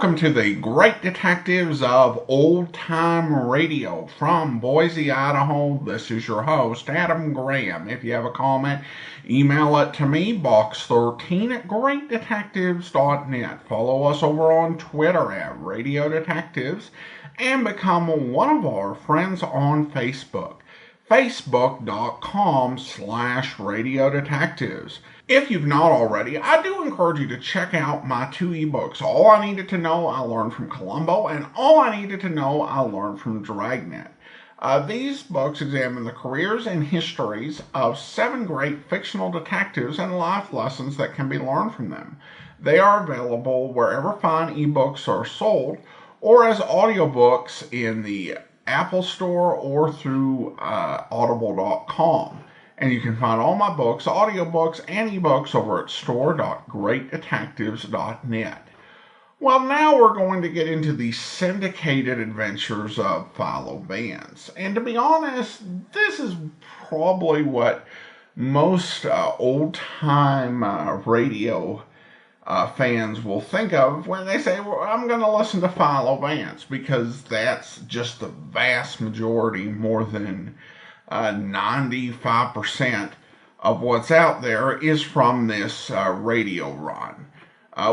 welcome to the Great Detectives of Old Time Radio from Boise, Idaho. This is your host, Adam Graham. If you have a comment, email it to me, box13 at greatdetectives.net. Follow us over on Twitter at Radio Detectives and become one of our friends on Facebook, facebook.com/Radio Detectives. If you've not already, I do encourage you to check out my 2 ebooks, All I Needed to Know I Learned from Columbo and All I Needed to Know I Learned from Dragnet. These books examine the careers and histories of 7 great fictional detectives and life lessons that can be learned from them. They are available wherever fine ebooks are sold or as audiobooks in the Apple Store or through audible.com. And you can find all my books, audiobooks, and ebooks over at store.greatdetectives.net. Well, now we're going to get into the syndicated adventures of Philo Vance. And to be honest, this is probably what most old-time radio fans will think of when they say, well, I'm going to listen to Philo Vance, because that's just the vast majority, more than 95% of what's out there is from this radio run,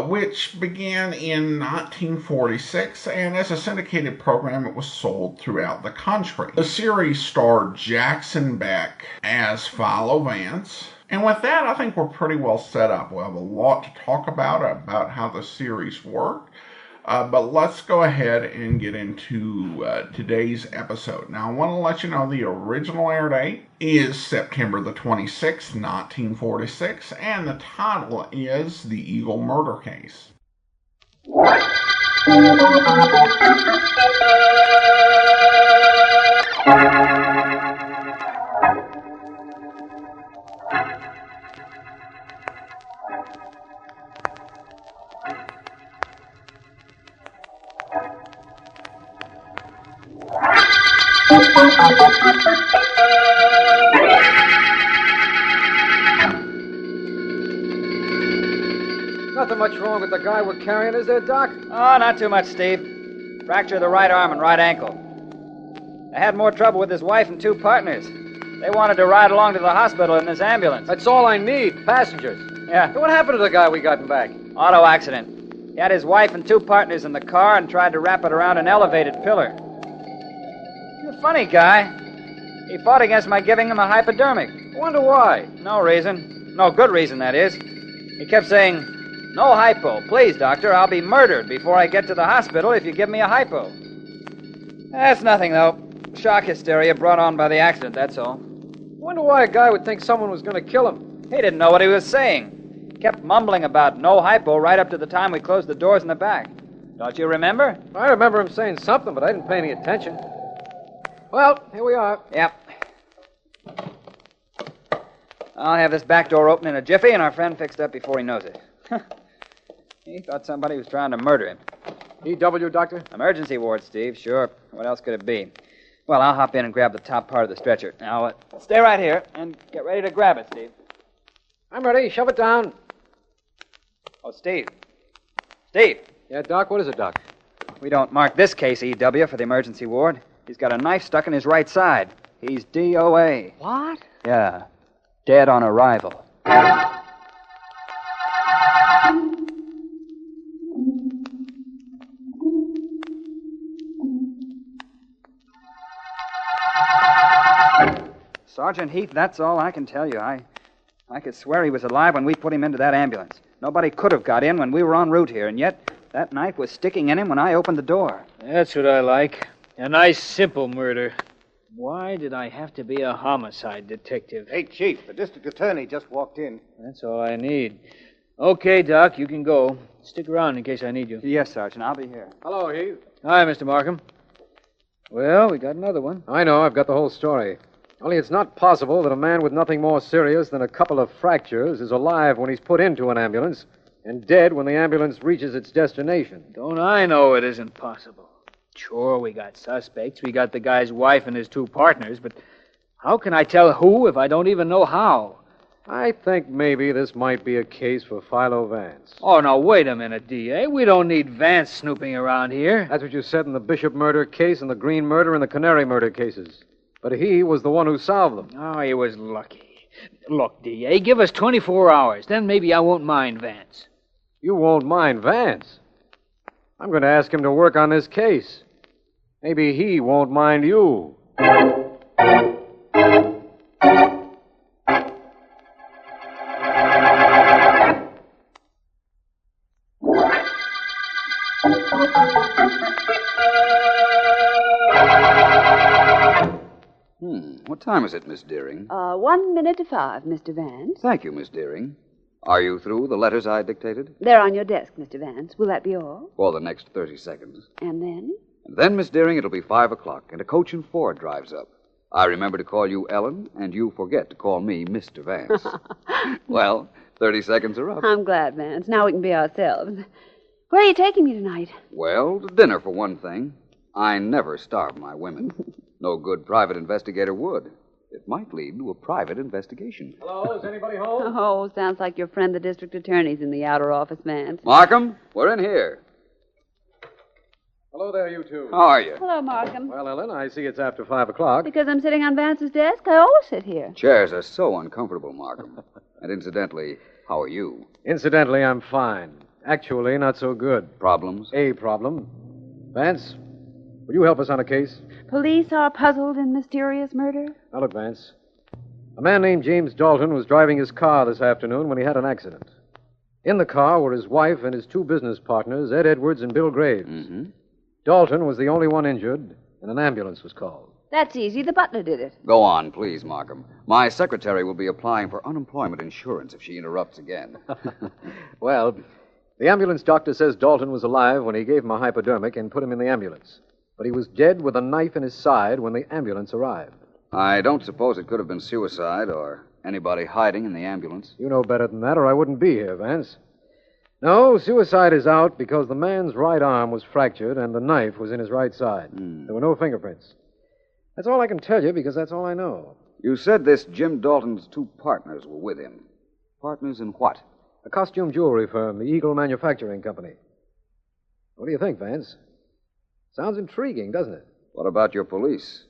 which began in 1946, and as a syndicated program, it was sold throughout the country. The series starred Jackson Beck as Philo Vance, and with that, I think we're pretty well set up. We'll have a lot to talk about how the series worked. But let's go ahead and get into today's episode. Now, I want to let you know the original air date is September the 26th, 1946, and the title is The Eagle Murder Case. Nothing much wrong with the guy we're carrying, is there, Doc? Oh, not too much, Steve. Fracture of the right arm and right ankle. I had more trouble with his wife and 2 partners. They wanted to ride along to the hospital in this ambulance. That's all I need, passengers. Yeah. What happened to the guy we got back? Auto accident. He had his wife and 2 partners in the car and tried to wrap it around an elevated pillar. He's a funny guy. He fought against my giving him a hypodermic. I wonder why. No reason. No good reason, that is. He kept saying, "No hypo. Please, doctor, I'll be murdered before I get to the hospital if you give me a hypo." That's nothing, though. Shock hysteria brought on by the accident, that's all. I wonder why a guy would think someone was going to kill him. He didn't know what he was saying. He kept mumbling about no hypo right up to the time we closed the doors in the back. Don't you remember? I remember him saying something, but I didn't pay any attention. Well, here we are. Yep. I'll have this back door open in a jiffy and our friend fixed up before he knows it. He thought somebody was trying to murder him. EW, Doctor? Emergency ward, Steve, sure. What else could it be? Well, I'll hop in and grab the top part of the stretcher. Now, stay right here and get ready to grab it, Steve. I'm ready. Shove it down. Oh, Steve. Steve. Yeah, Doc? What is it, Doc? We don't mark this case EW for the emergency ward. He's got a knife stuck in his right side. He's DOA. What? Yeah. Dead on arrival. Sergeant Heath, that's all I can tell you. I could swear he was alive when we put him into that ambulance. Nobody could have got in when we were en route here, and yet that knife was sticking in him when I opened the door. That's what I like. A nice, simple murder. Why did I have to be a homicide detective? Hey, Chief, the district attorney just walked in. That's all I need. Okay, Doc, you can go. Stick around in case I need you. Yes, Sergeant, I'll be here. Hello, Heath. Hi, Mr. Markham. Well, we got another one. I know. I've got the whole story. Only it's not possible that a man with nothing more serious than a couple of fractures is alive when he's put into an ambulance and dead when the ambulance reaches its destination. Don't I know it isn't possible? Sure, we got suspects. We got the guy's wife and his 2 partners, but how can I tell who if I don't even know how? I think maybe this might be a case for Philo Vance. Oh, no, wait a minute, D.A. We don't need Vance snooping around here. That's what you said in the Bishop murder case and the Green murder and the Canary murder cases. But he was the one who solved them. Oh, he was lucky. Look, D.A., give us 24 hours. Then maybe I won't mind Vance. You won't mind Vance. I'm going to ask him to work on this case. Maybe he won't mind you. What time is it, Miss Deering? 1 minute to 5, Mr. Vance. Thank you, Miss Deering. Are you through with the letters I dictated? They're on your desk, Mr. Vance. Will that be all? For the next 30 seconds. And then? And then, Miss Deering, it'll be 5 o'clock, and a coach and four drives up. I remember to call you Ellen, and you forget to call me Mr. Vance. Well, 30 seconds are up. I'm glad, Vance. Now we can be ourselves. Where are you taking me tonight? Well, to dinner, for one thing. I never starve my women. No good private investigator would. It might lead to a private investigation. Hello, is anybody home? Oh, sounds like your friend the district attorney's in the outer office, Vance. Markham, we're in here. Hello there, you two. How are you? Hello, Markham. Well, Ellen, I see it's after 5 o'clock. Because I'm sitting on Vance's desk, I always sit here. Chairs are so uncomfortable, Markham. And incidentally, how are you? Incidentally, I'm fine. Actually, not so good. Problems? A problem. Vance, will you help us on a case? Police are puzzled in mysterious murder? Now, look, Vance. A man named James Dalton was driving his car this afternoon when he had an accident. In the car were his wife and his two business partners, Ed Edwards and Bill Graves. Mm-hmm. Dalton was the only one injured, and an ambulance was called. That's easy. The butler did it. Go on, please, Markham. My secretary will be applying for unemployment insurance if she interrupts again. Well, the ambulance doctor says Dalton was alive when he gave him a hypodermic and put him in the ambulance. But he was dead with a knife in his side when the ambulance arrived. I don't suppose it could have been suicide or anybody hiding in the ambulance. You know better than that, or I wouldn't be here, Vance. No, suicide is out because the man's right arm was fractured and the knife was in his right side. There were no fingerprints. That's all I can tell you because that's all I know. You said this Jim Dalton's two partners were with him. Partners in what? A costume jewelry firm, the Eagle Manufacturing Company. What do you think, Vance? Sounds intriguing, doesn't it? What about your police?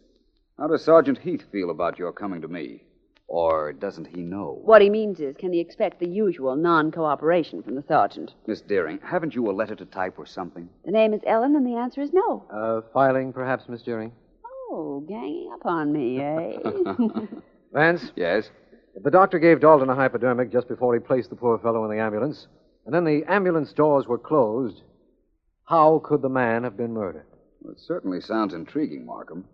How does Sergeant Heath feel about your coming to me? Or doesn't he know? What he means is, can he expect the usual non-cooperation from the sergeant? Miss Deering, haven't you a letter to type or something? The name is Ellen, and the answer is no. Filing, perhaps, Miss Deering? Oh, ganging up on me, eh? Vance? Yes? If the doctor gave Dalton a hypodermic just before he placed the poor fellow in the ambulance, and then the ambulance doors were closed, how could the man have been murdered? Well, it certainly sounds intriguing, Markham.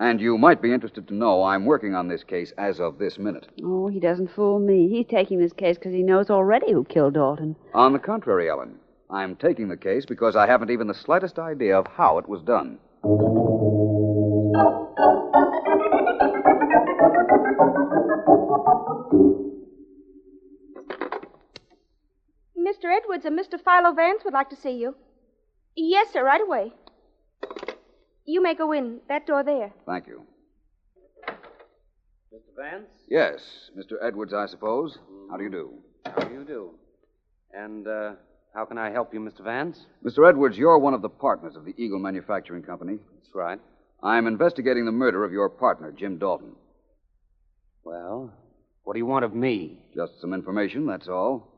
And you might be interested to know I'm working on this case as of this minute. Oh, he doesn't fool me. He's taking this case because he knows already who killed Dalton. On the contrary, Ellen, I'm taking the case because I haven't even the slightest idea of how it was done. Mr. Edwards and Mr. Philo Vance would like to see you. Yes, sir, right away. You may go in. That door there. Thank you. Mr. Vance? Yes, Mr. Edwards, I suppose. How do you do? How do you do? And, how can I help you, Mr. Vance? Mr. Edwards, you're one of the partners of the Eagle Manufacturing Company. That's right. I'm investigating the murder of your partner, Jim Dalton. Well, what do you want of me? Just some information, that's all.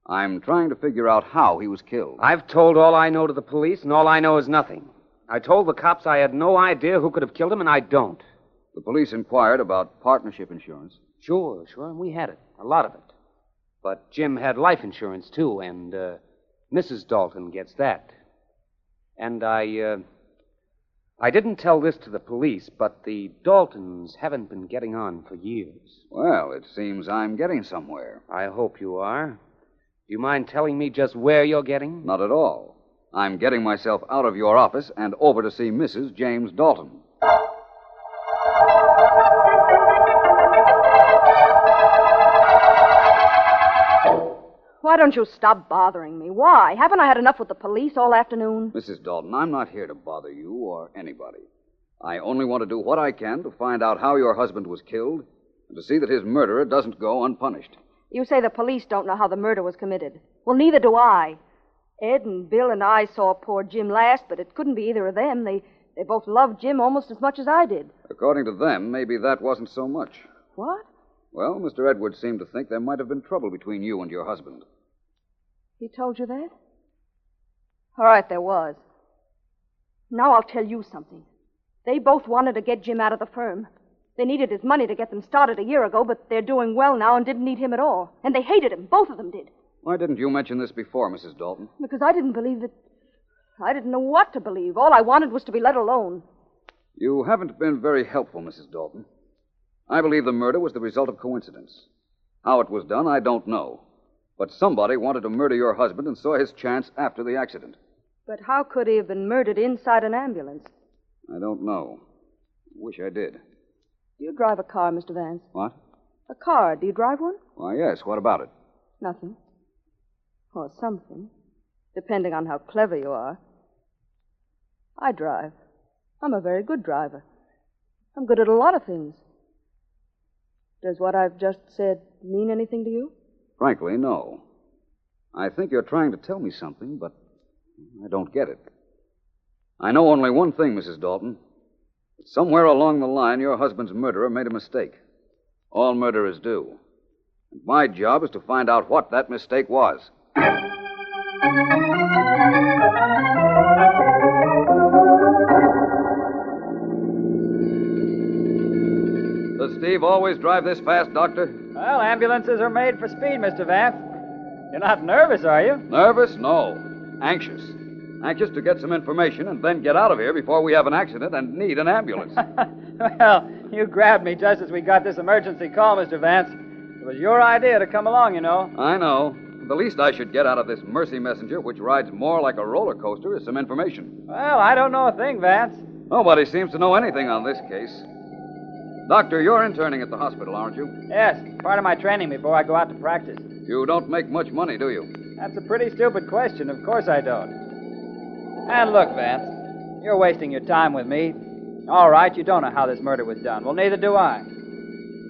I'm trying to figure out how he was killed. I've told all I know to the police, and all I know is nothing. I told the cops I had no idea who could have killed him, and I don't. The police inquired about partnership insurance. Sure, and we had it. A lot of it. But Jim had life insurance, too, and, Mrs. Dalton gets that. And I didn't tell this to the police, but the Daltons haven't been getting on for years. Well, it seems I'm getting somewhere. I hope you are. Do you mind telling me just where you're getting? Not at all. I'm getting myself out of your office and over to see Mrs. James Dalton. Why don't you stop bothering me? Why? Haven't I had enough with the police all afternoon? Mrs. Dalton, I'm not here to bother you or anybody. I only want to do what I can to find out how your husband was killed and to see that his murderer doesn't go unpunished. You say the police don't know how the murder was committed. Well, neither do I. Ed and Bill and I saw poor Jim last, but it couldn't be either of them. They both loved Jim almost as much as I did. According to them, maybe that wasn't so much. What? Well, Mr. Edwards seemed to think there might have been trouble between you and your husband. He told you that? All right, there was. Now I'll tell you something. They both wanted to get Jim out of the firm. They needed his money to get them started a year ago, but they're doing well now and didn't need him at all. And they hated him. Both of them did. Why didn't you mention this before, Mrs. Dalton? Because I didn't believe that... I didn't know what to believe. All I wanted was to be let alone. You haven't been very helpful, Mrs. Dalton. I believe the murder was the result of coincidence. How it was done, I don't know. But somebody wanted to murder your husband and saw his chance after the accident. But how could he have been murdered inside an ambulance? I don't know. Wish I did. Do you drive a car, Mr. Vance? What? A car. Do you drive one? Why, yes. What about it? Nothing. Or something. Depending on how clever you are. I drive. I'm a very good driver. I'm good at a lot of things. Does what I've just said mean anything to you? Frankly, no. I think you're trying to tell me something, but I don't get it. I know only one thing, Mrs. Dalton. That somewhere along the line, your husband's murderer made a mistake. All murderers do. And my job is to find out what that mistake was. Does Steve always drive this fast, Doctor? Well, ambulances are made for speed, Mr. Vance. You're not nervous, are you? Nervous? No. Anxious. Anxious to get some information and then get out of here before we have an accident and need an ambulance. Well, you grabbed me just as we got this emergency call, Mr. Vance. It was your idea to come along, you know. I know. The least I should get out of this mercy messenger, which rides more like a roller coaster, is some information. Well, I don't know a thing, Vance. Nobody seems to know anything on this case. Doctor, you're interning at the hospital, aren't you? Yes, part of my training before I go out to practice. You don't make much money, do you? That's a pretty stupid question. Of course I don't. And look, Vance, you're wasting your time with me. All right, you don't know how this murder was done. Well, neither do I.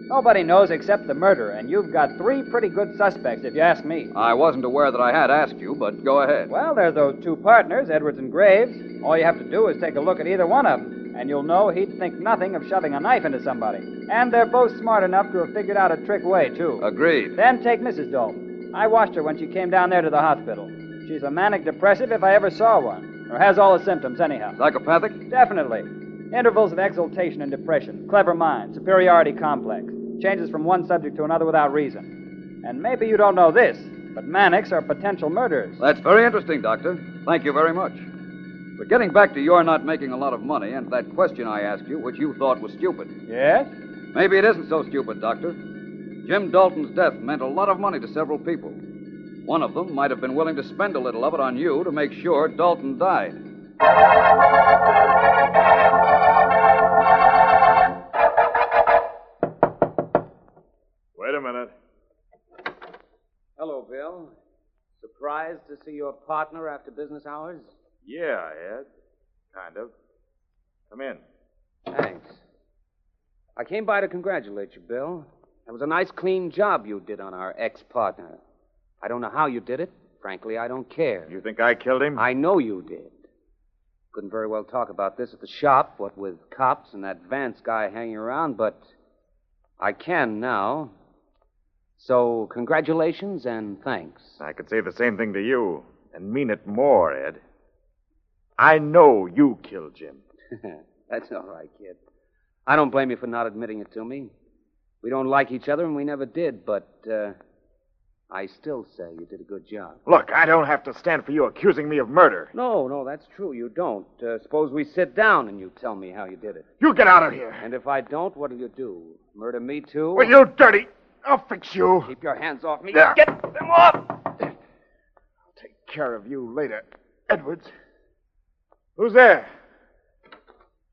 Nobody knows except the murderer, and you've got 3 pretty good suspects, if you ask me. I wasn't aware that I had asked you, but go ahead. Well, there's those 2 partners, Edwards and Graves. All you have to do is take a look at either one of them, and you'll know he'd think nothing of shoving a knife into somebody. And they're both smart enough to have figured out a trick way, too. Agreed. Then take Mrs. Dalton. I watched her when she came down there to the hospital. She's a manic depressive if I ever saw one, or has all the symptoms anyhow. Psychopathic? Definitely. Intervals of exaltation and depression, clever mind, superiority complex. Changes from one subject to another without reason. And maybe you don't know this, but manics are potential murderers. That's very interesting, Doctor. Thank you very much. But getting back to your not making a lot of money and that question I asked you, which you thought was stupid. Yes? Maybe it isn't so stupid, Doctor. Jim Dalton's death meant a lot of money to several people. One of them might have been willing to spend a little of it on you to make sure Dalton died. Wait a minute. Hello, Bill. Surprised to see your partner after business hours? Yeah, Ed. Kind of. Come in. Thanks. I came by to congratulate you, Bill. That was a nice, clean job you did on our ex-partner. I don't know how you did it. Frankly, I don't care. You think I killed him? I know you did. Couldn't very well talk about this at the shop, what with cops and that Vance guy hanging around, but I can now. So, congratulations and thanks. I could say the same thing to you, and mean it more, Ed. I know you killed Jim. That's all right, kid. I don't blame you for not admitting it to me. We don't like each other, and we never did, but I still say you did a good job. Look, I don't have to stand for you accusing me of murder. No, that's true. You don't. Suppose we sit down and you tell me how you did it. You get out of here. And if I don't, what'll you do? Murder me, too? Well, you dirty... I'll fix you. Keep your hands off me. Yeah. Get them off! I'll take care of you later, Edwards. Who's there?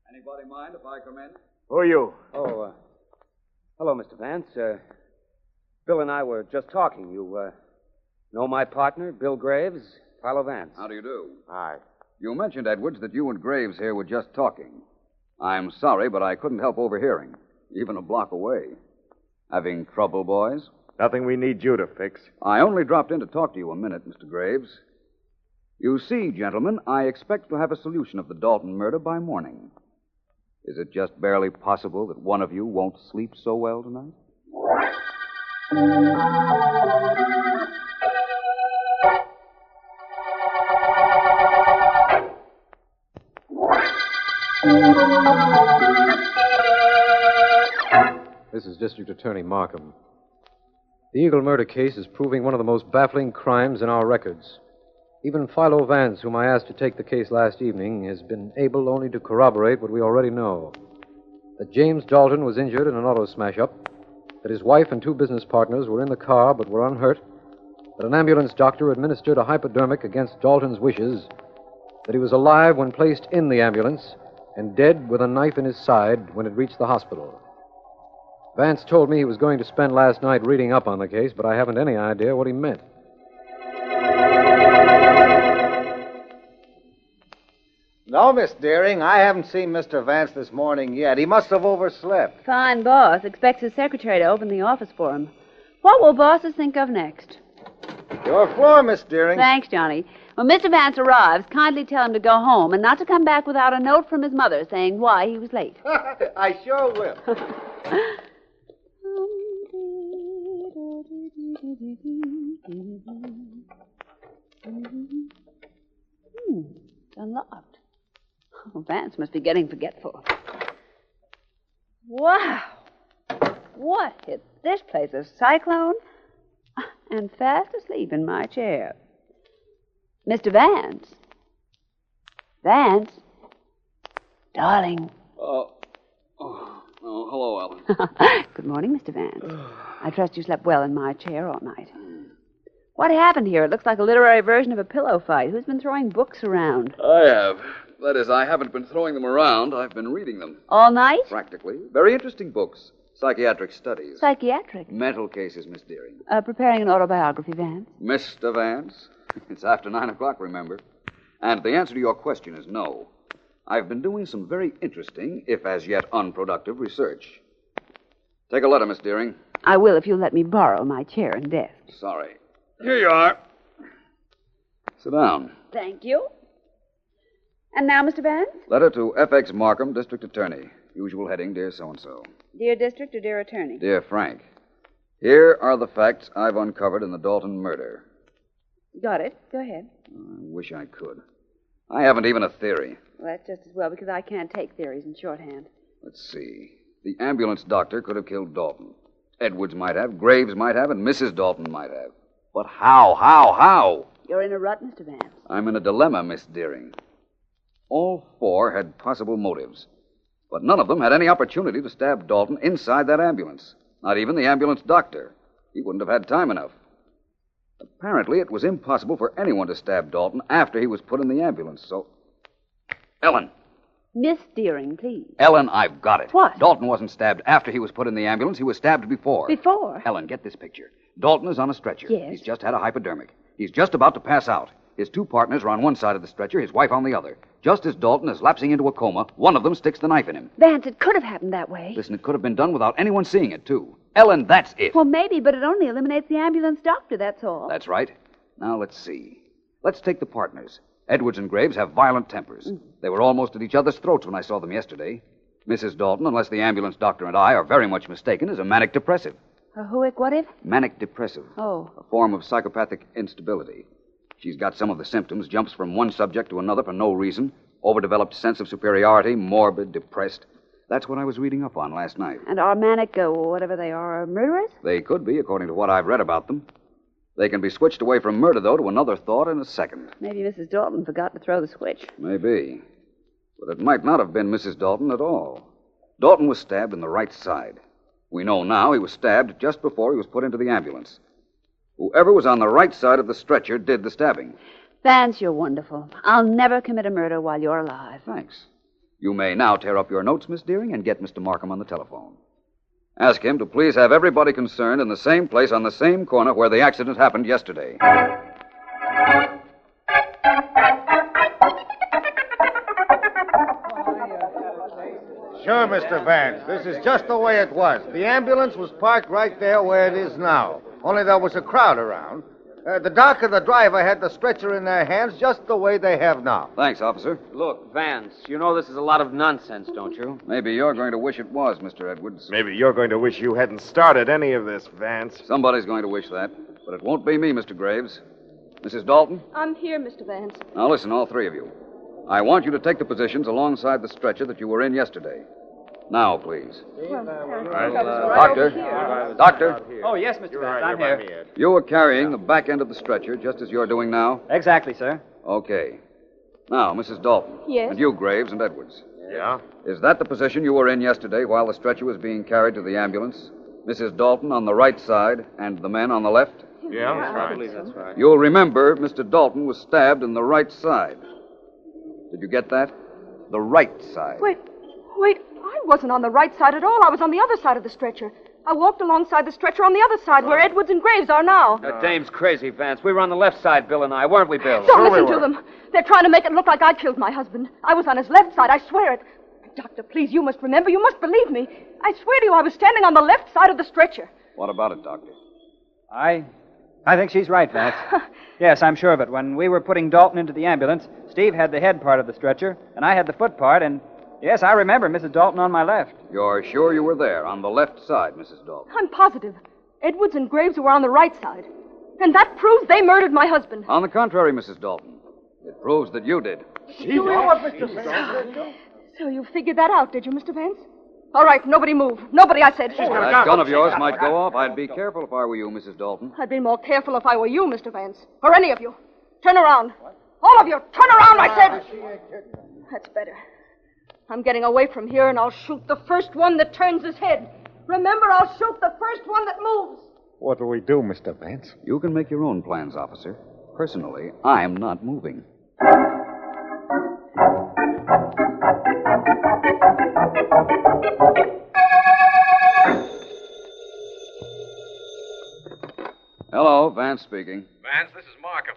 Anybody mind if I come in? Who are you? Oh, hello, Mr. Vance. Bill and I were just talking. You, know my partner, Bill Graves, Philo Vance. How do you do? Hi. You mentioned, Edwards, that you and Graves here were just talking. I'm sorry, but I couldn't help overhearing, even a block away. Having trouble, boys? Nothing we need you to fix. I only dropped in to talk to you a minute, Mr. Graves. You see, gentlemen, I expect to have a solution of the Dalton murder by morning. Is it just barely possible that one of you won't sleep so well tonight? This is District Attorney Markham. The Eagle murder case is proving one of the most baffling crimes in our records. Even Philo Vance, whom I asked to take the case last evening, has been able only to corroborate what we already know. That James Dalton was injured in an auto smash-up, that his wife and two business partners were in the car but were unhurt, that an ambulance doctor administered a hypodermic against Dalton's wishes, that he was alive when placed in the ambulance, and dead with a knife in his side when it reached the hospital. Vance told me he was going to spend last night reading up on the case, but I haven't any idea what he meant. No, Miss Deering, I haven't seen Mr. Vance this morning yet. He must have overslept. Fine boss. Expects his secretary to open the office for him. What will bosses think of next? Your floor, Miss Deering. Thanks, Johnny. When Mr. Vance arrives, kindly tell him to go home and not to come back without a note from his mother saying why he was late. I sure will. It's unlocked. Oh, Vance must be getting forgetful. Wow. What hit this place? A cyclone? And fast asleep in my chair. Mr. Vance? Vance? Darling. Hello, Ellen. Good morning, Mr. Vance. I trust you slept well in my chair all night. What happened here? It looks like a literary version of a pillow fight. Who's been throwing books around? I have. That is, I haven't been throwing them around. I've been reading them. All night? Practically. Very interesting books. Psychiatric studies. Psychiatric? Mental cases, Miss Deering. Preparing an autobiography, Vance. Mr. Vance? It's after 9 o'clock, remember? And the answer to your question is no. I've been doing some very interesting, if as yet unproductive, research. Take a letter, Miss Deering. I will if you'll let me borrow my chair and desk. Sorry. Here you are. Sit down. Thank you. And now, Mr. Vance? Letter to F.X. Markham, District Attorney. Usual heading, Dear So-and-so. Dear District or Dear Attorney? Dear Frank. Here are the facts I've uncovered in the Dalton murder. Got it. Go ahead. I wish I could. I haven't even a theory. Well, that's just as well, because I can't take theories in shorthand. Let's see. The ambulance doctor could have killed Dalton. Edwards might have, Graves might have, and Mrs. Dalton might have. But how? You're in a rut, Mr. Vance. I'm in a dilemma, Miss Deering. All four had possible motives, but none of them had any opportunity to stab Dalton inside that ambulance. Not even the ambulance doctor. He wouldn't have had time enough. Apparently, it was impossible for anyone to stab Dalton after he was put in the ambulance, so... Ellen. Miss Deering, please. Ellen, I've got it. What? Dalton wasn't stabbed after he was put in the ambulance. He was stabbed before. Before? Ellen, get this picture. Dalton is on a stretcher. Yes. He's just had a hypodermic. He's just about to pass out. His two partners are on one side of the stretcher, his wife on the other. Just as Dalton is lapsing into a coma, one of them sticks the knife in him. Vance, it could have happened that way. Listen, it could have been done without anyone seeing it, too. Ellen, that's it. Well, maybe, but it only eliminates the ambulance doctor, that's all. That's right. Now, let's see. Let's take the partners. Edwards and Graves have violent tempers. They were almost at each other's throats when I saw them yesterday. Mrs. Dalton, unless the ambulance doctor and I are very much mistaken, is a manic depressive. A whoic what if? Manic depressive. Oh. A form of psychopathic instability. She's got some of the symptoms, jumps from one subject to another for no reason, overdeveloped sense of superiority, morbid, depressed. That's what I was reading up on last night. And are manic, whatever they are, murderers? They could be, according to what I've read about them. They can be switched away from murder, though, to another thought in a second. Maybe Mrs. Dalton forgot to throw the switch. Maybe. But it might not have been Mrs. Dalton at all. Dalton was stabbed in the right side. We know now he was stabbed just before he was put into the ambulance. Whoever was on the right side of the stretcher did the stabbing. Vance, you're wonderful. I'll never commit a murder while you're alive. Thanks. You may now tear up your notes, Miss Deering, and get Mr. Markham on the telephone. Ask him to please have everybody concerned in the same place on the same corner where the accident happened yesterday. Sure, Mr. Vance. This is just the way it was. The ambulance was parked right there where it is now. Only there was a crowd around. The doc and the driver had the stretcher in their hands just the way they have now. Thanks, officer. Look, Vance, you know this is a lot of nonsense, don't you? Maybe you're going to wish it was, Mr. Edwards. Maybe you're going to wish you hadn't started any of this, Vance. Somebody's going to wish that, but it won't be me, Mr. Graves. Mrs. Dalton? I'm here, Mr. Vance. Now listen, all three of you. I want you to take the positions alongside the stretcher that you were in yesterday. Now, please. Doctor. Oh, yes, Mr. Vance, I'm here. You were carrying the back end of the stretcher just as you're doing now? Exactly, sir. Okay. Now, Mrs. Dalton. Yes? And you, Graves and Edwards. Yeah? Is that the position you were in yesterday while the stretcher was being carried to the ambulance? Mrs. Dalton on the right side and the men on the left? Yeah, that's right. I believe that's right. You'll remember Mr. Dalton was stabbed in the right side. Did you get that? The right side. Wait. I wasn't on the right side at all. I was on the other side of the stretcher. I walked alongside the stretcher on the other side where Edwards and Graves are now. That dame's crazy, Vance. We were on the left side, Bill and I, weren't we, Bill? Don't listen to them. They're trying to make it look like I killed my husband. I was on his left side, I swear it. Doctor, please, you must remember. You must believe me. I swear to you, I was standing on the left side of the stretcher. What about it, Doctor? I think she's right, Vance. Yes, I'm sure of it. When we were putting Dalton into the ambulance, Steve had the head part of the stretcher, and I had the foot part, and yes, I remember Mrs. Dalton on my left. You're sure you were there, on the left side, Mrs. Dalton? I'm positive. Edwards and Graves were on the right side. And that proves they murdered my husband. On the contrary, Mrs. Dalton. It proves that you did. So you figured that out, did you, Mr. Vance? All right, nobody move. Nobody, I said. That gun of yours might go off. I'd be careful if I were you, Mrs. Dalton. I'd be more careful if I were you, Mr. Vance. Or any of you. Turn around. All of you, turn around, I said. That's better. I'm getting away from here, and I'll shoot the first one that turns his head. Remember, I'll shoot the first one that moves. What do we do, Mr. Vance? You can make your own plans, officer. Personally, I'm not moving. Hello, Vance speaking. Vance, this is Markham.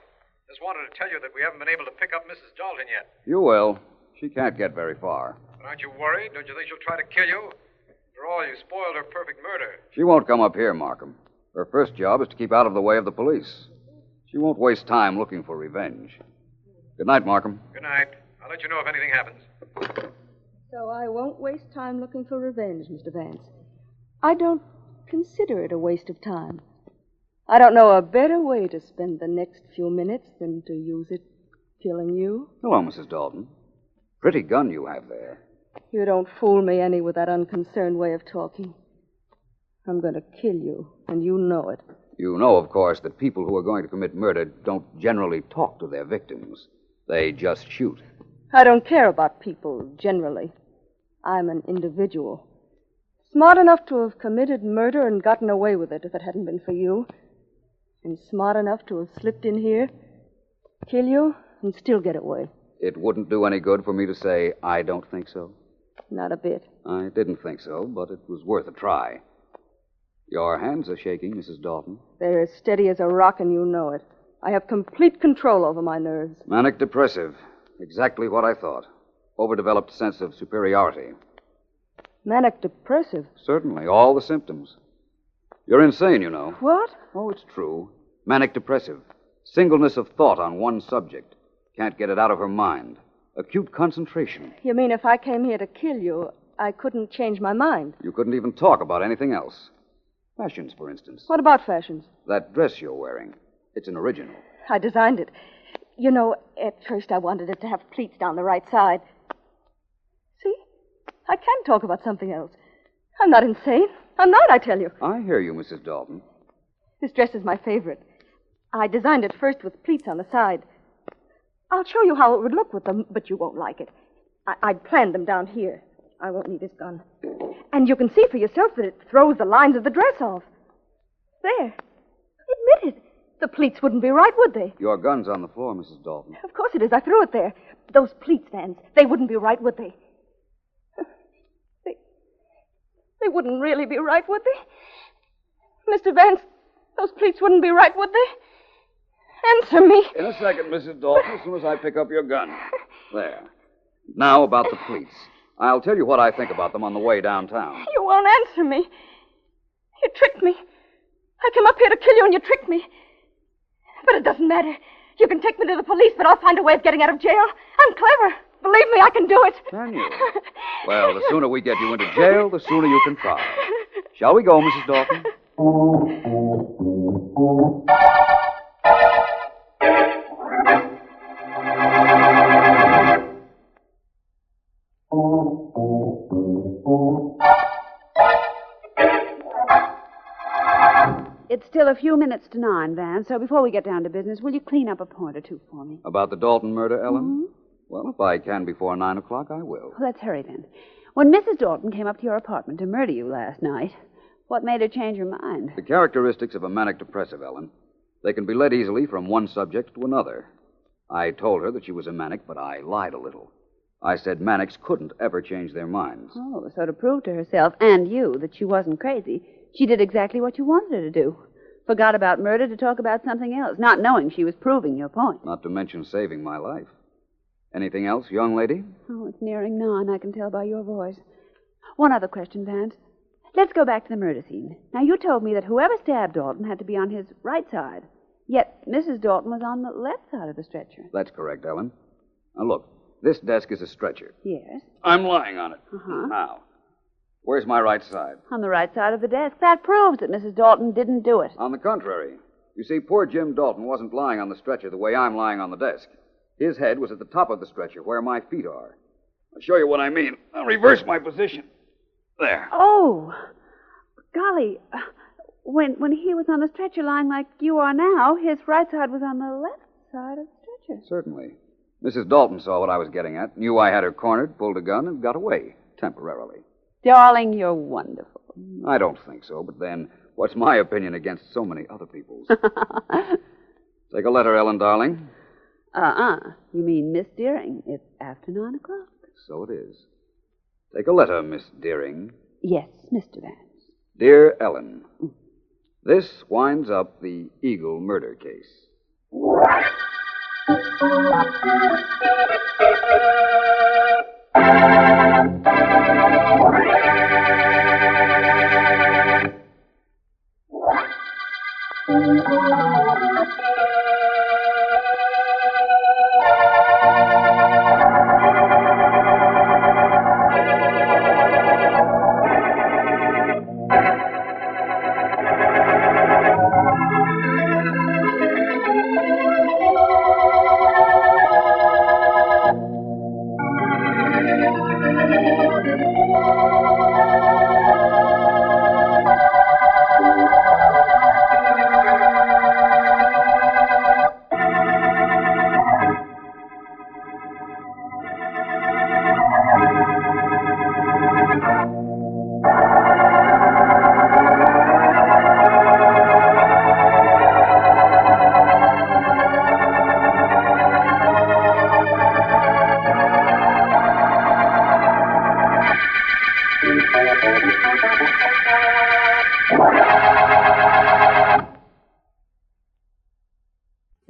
Just wanted to tell you that we haven't been able to pick up Mrs. Dalton yet. You will. She can't get very far. But aren't you worried? Don't you think she'll try to kill you? After all, you spoiled her perfect murder. She won't come up here, Markham. Her first job is to keep out of the way of the police. She won't waste time looking for revenge. Good night, Markham. Good night. I'll let you know if anything happens. So I won't waste time looking for revenge, Mr. Vance. I don't consider it a waste of time. I don't know a better way to spend the next few minutes than to use it killing you. Hello, Mrs. Dalton. Pretty gun you have there. You don't fool me any with that unconcerned way of talking. I'm going to kill you, and you know it. You know, of course, that people who are going to commit murder don't generally talk to their victims. They just shoot. I don't care about people, generally. I'm an individual. Smart enough to have committed murder and gotten away with it if it hadn't been for you. And smart enough to have slipped in here, kill you, and still get away. It wouldn't do any good for me to say I don't think so. Not a bit. I didn't think so, but it was worth a try. Your hands are shaking, Mrs. Dalton. They're as steady as a rock, and you know it. I have complete control over my nerves. Manic depressive. Exactly what I thought. Overdeveloped sense of superiority. Manic depressive? Certainly, all the symptoms. You're insane, you know. What? Oh, it's true. Manic depressive. Singleness of thought on one subject. Can't get it out of her mind. Acute concentration. You mean if I came here to kill you, I couldn't change my mind? You couldn't even talk about anything else. Fashions, for instance. What about fashions? That dress you're wearing. It's an original. I designed it. You know, at first I wanted it to have pleats down the right side. See? I can talk about something else. I'm not insane. I'm not, I tell you. I hear you, Mrs. Dalton. This dress is my favorite. I designed it first with pleats on the side. I'll show you how it would look with them, but you won't like it. I'd planned them down here. I won't need this gun. And you can see for yourself that it throws the lines of the dress off. There. Admit it. The pleats wouldn't be right, would they? Your gun's on the floor, Mrs. Dalton. Of course it is. I threw it there. Those pleats, Vance, they wouldn't be right, would they? They wouldn't really be right, would they? Mr. Vance, those pleats wouldn't be right, would they? Answer me. In a second, Mrs. Dalton, as soon as I pick up your gun. There. Now about the pleats. I'll tell you what I think about them on the way downtown. You won't answer me. You tricked me. I came up here to kill you and you tricked me. But it doesn't matter. You can take me to the police, but I'll find a way of getting out of jail. I'm clever. Believe me, I can do it. Can you? Well, the sooner we get you into jail, the sooner you can try. Shall we go, Mrs. Dalton? It's still a few minutes to 9, Van, so before we get down to business, will you clean up a point or two for me? About the Dalton murder, Ellen? Well, if I can before 9 o'clock, I will. Well, let's hurry then. When Mrs. Dalton came up to your apartment to murder you last night, what made her change her mind? The characteristics of a manic depressive, Ellen. They can be led easily from one subject to another. I told her that she was a manic, but I lied a little. I said manics couldn't ever change their minds. Oh, so to prove to herself and you that she wasn't crazy, she did exactly what you wanted her to do. Forgot about murder to talk about something else, not knowing she was proving your point. Not to mention saving my life. Anything else, young lady? Oh, it's nearing 9, I can tell by your voice. One other question, Vance. Let's go back to the murder scene. Now, you told me that whoever stabbed Dalton had to be on his right side, yet Mrs. Dalton was on the left side of the stretcher. That's correct, Ellen. Now, look, this desk is a stretcher. Yes. I'm lying on it. Uh-huh. Now, where's my right side? On the right side of the desk. That proves that Mrs. Dalton didn't do it. On the contrary. You see, poor Jim Dalton wasn't lying on the stretcher the way I'm lying on the desk. His head was at the top of the stretcher, where my feet are. I'll show you what I mean. I'll reverse my position. There. Oh, golly. When he was on the stretcher lying like you are now, his right side was on the left side of the stretcher. Certainly. Mrs. Dalton saw what I was getting at, knew I had her cornered, pulled a gun, and got away, temporarily. Darling, you're wonderful. I don't think so, but then, what's my opinion against so many other people's? Take a letter, Ellen, darling. You mean Miss Deering. It's after 9 o'clock. So it is. Take a letter, Miss Deering. Yes, Mr. Vance. Dear Ellen, this winds up the Eagle murder case.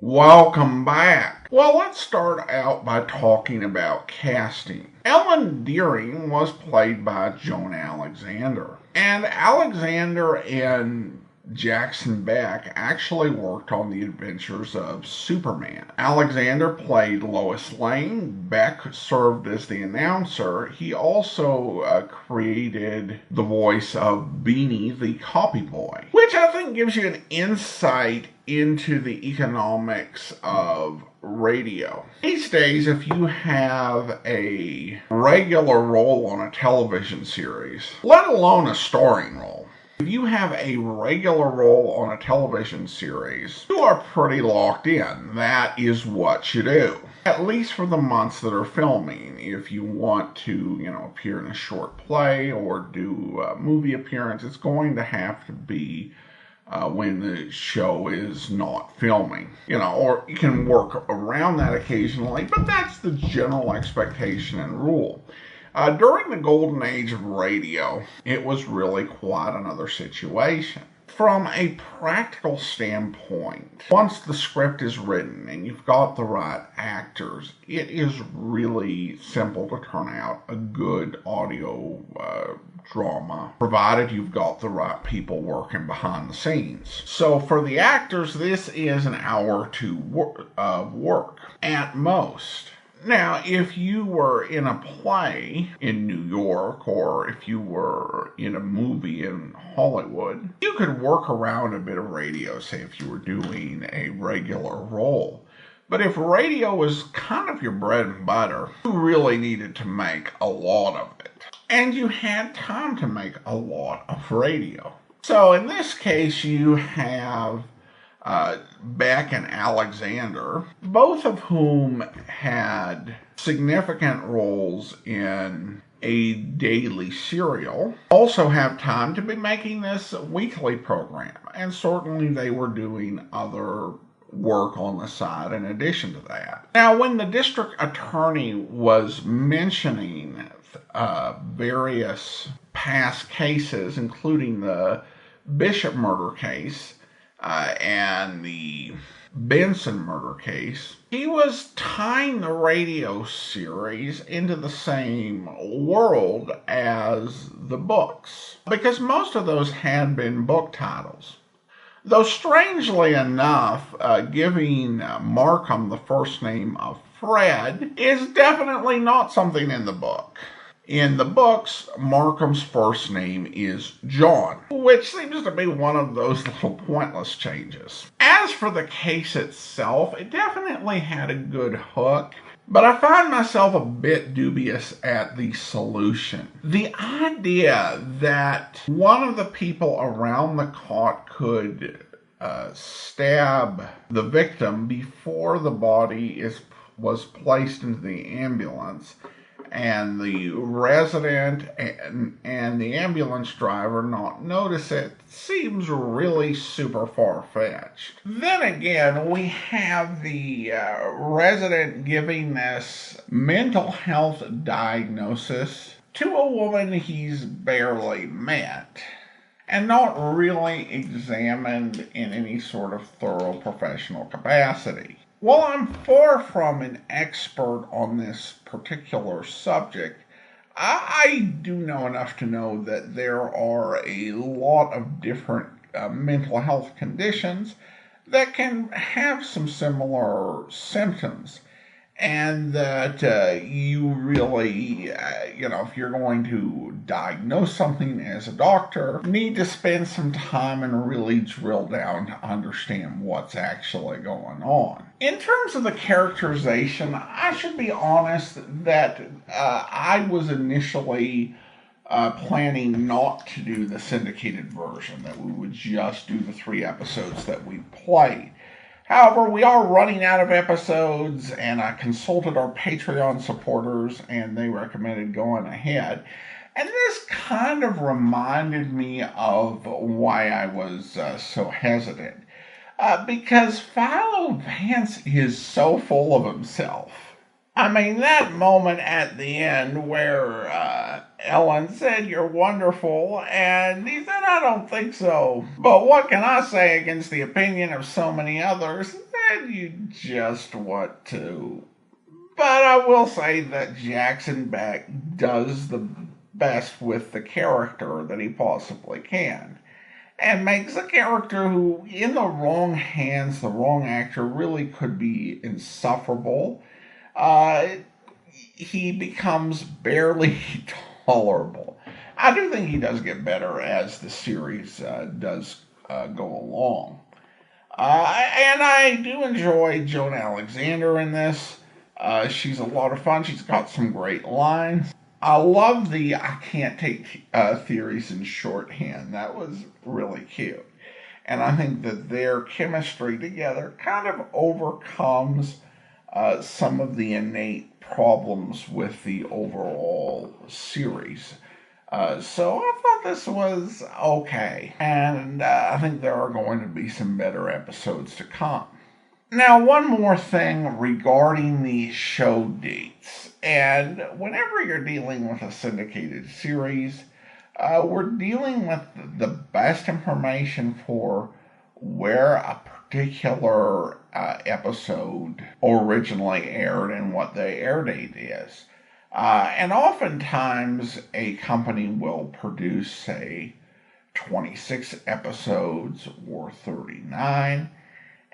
Welcome back. Well, let's start out by talking about casting. Ellen Deering was played by Joan Alexander. And Alexander and Jackson Beck actually worked on the adventures of Superman. Alexander played Lois Lane. Beck served as the announcer. He also created the voice of Beanie the Copy Boy, which I think gives you an insight into the economics of radio. These days, if you have a regular role on a television series, let alone a starring role, if you have a regular role on a television series, you are pretty locked in. That is what you do. At least for the months that are filming. If you want to, appear in a short play or do a movie appearance, it's going to have to be when the show is not filming. Or you can work around that occasionally, but that's the general expectation and rule. During the golden age of radio, it was really quite another situation. from a practical standpoint, once the script is written and you've got the right actors, it is really simple to turn out a good audio drama, provided you've got the right people working behind the scenes. So for the actors, this is an hour or two of work at most. Now, if you were in a play in New York, or if you were in a movie in Hollywood, you could work around a bit of radio, say if you were doing a regular role. But if radio was kind of your bread and butter, you really needed to make a lot of it. And you had time to make a lot of radio. So in this case, you have Beck and Alexander, both of whom had significant roles in a daily serial, also have time to be making this weekly program. And certainly they were doing other work on the side in addition to that. Now, when the district attorney was mentioning various past cases, including the Bishop murder case, and the Benson murder case, he was tying the radio series into the same world as the books, because most of those had been book titles. Though strangely enough, giving Markham the first name of Fred is definitely not something in the book. In the books, Markham's first name is John, which seems to be one of those little pointless changes. As for the case itself, it definitely had a good hook, but I find myself a bit dubious at the solution. The idea that one of the people around the cot could stab the victim before the body was placed into the ambulance, and the resident and the ambulance driver not notice it, seems really super far-fetched. Then again, we have the resident giving this mental health diagnosis to a woman he's barely met, and not really examined in any sort of thorough professional capacity. While I'm far from an expert on this particular subject, I do know enough to know that there are a lot of different mental health conditions that can have some similar symptoms. And that you really, if you're going to diagnose something as a doctor, need to spend some time and really drill down to understand what's actually going on. In terms of the characterization, I should be honest that I was initially planning not to do the syndicated version, that we would just do the 3 episodes that we played. However, we are running out of episodes, and I consulted our Patreon supporters, and they recommended going ahead. And this kind of reminded me of why I was so hesitant. Because Philo Vance is so full of himself. I mean, that moment at the end where Ellen said, "You're wonderful," and he said, "I don't think so. But what can I say against the opinion of so many others?" And you just want to. But I will say that Jackson Beck does the best with the character that he possibly can. And makes a character who, in the wrong hands, the wrong actor, really could be insufferable. He becomes barely tolerable. I do think he does get better as the series does go along. And I do enjoy Joan Alexander in this. She's a lot of fun. She's got some great lines. I love the "I can't take theories in shorthand." That was really cute. And I think that their chemistry together kind of overcomes some of the innate problems with the overall series. So I thought this was okay. And I think there are going to be some better episodes to come. Now, one more thing regarding the show dates. And whenever you're dealing with a syndicated series, we're dealing with the best information for where a particular episode originally aired and what the air date is. And oftentimes a company will produce, say, 26 episodes or 39,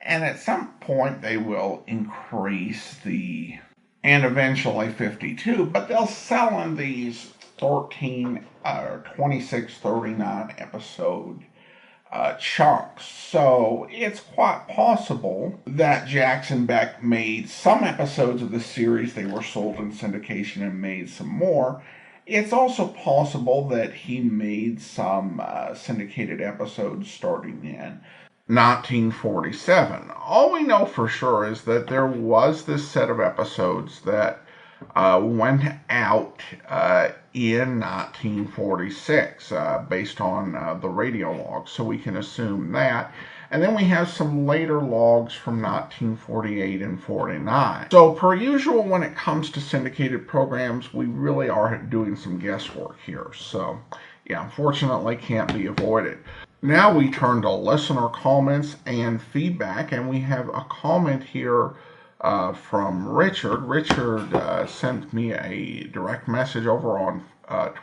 and at some point they will increase and eventually 52, but they'll sell in these 13, 26, 39 episode chunks. So it's quite possible that Jackson Beck made some episodes of the series. They were sold in syndication and made some more. It's also possible that he made some syndicated episodes starting in 1947. All we know for sure is that there was this set of episodes that went out in 1946 based on the radio logs, so we can assume that. And then we have some later logs from 1948 and 49. So per usual, when it comes to syndicated programs, we really are doing some guesswork here. So yeah, unfortunately can't be avoided. Now we turn to listener comments and feedback, and we have a comment here from Richard. Richard sent me a direct message over on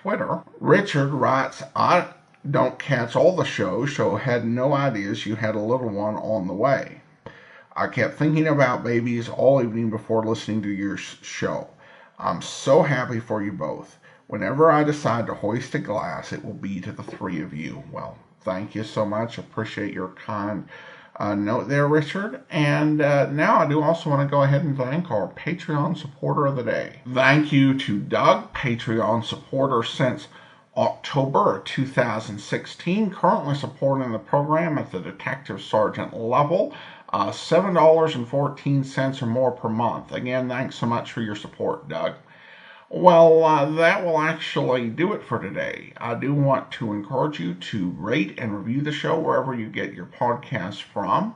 Twitter. Richard writes, I don't catch all the shows, so had no ideas you had a little one on the way. I kept thinking about babies all evening before listening to your show. I'm so happy for you both. Whenever I decide to hoist a glass, it will be to the three of you. Well, thank you so much. Appreciate your kind note there, Richard. And now I do also want to go ahead and thank our Patreon supporter of the day. Thank you to Doug, Patreon supporter since October 2016, currently supporting the program at the Detective Sergeant level, $7.14 or more per month. Again, thanks so much for your support, Doug. Well, that will actually do it for today. I do want to encourage you to rate and review the show wherever you get your podcasts from.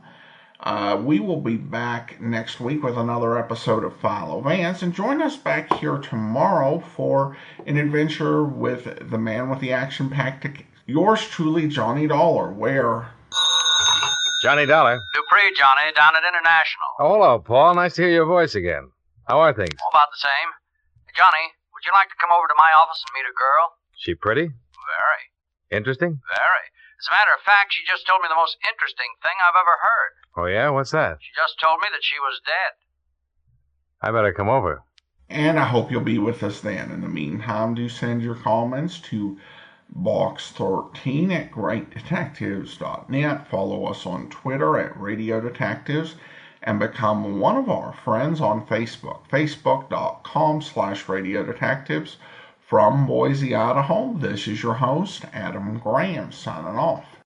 We will be back next week with another episode of Philo Vance, and join us back here tomorrow for an adventure with the man with the action-packed, yours truly, Johnny Dollar, where... Johnny Dollar. Dupree, Johnny, down at International. Oh, hello, Paul. Nice to hear your voice again. How are things? Oh, about the same. Hey, Johnny, would you like to come over to my office and meet a girl? She pretty? Very. Interesting? Very. As a matter of fact, she just told me the most interesting thing I've ever heard. Oh, yeah? What's that? She just told me that she was dead. I better come over. And I hope you'll be with us then. In the meantime, do send your comments to box13@greatdetectives.net. Follow us on Twitter at Radio Detectives, and become one of our friends on Facebook, facebook.com/Radio Detectives. From Boise, Idaho, this is your host, Adam Graham, signing off.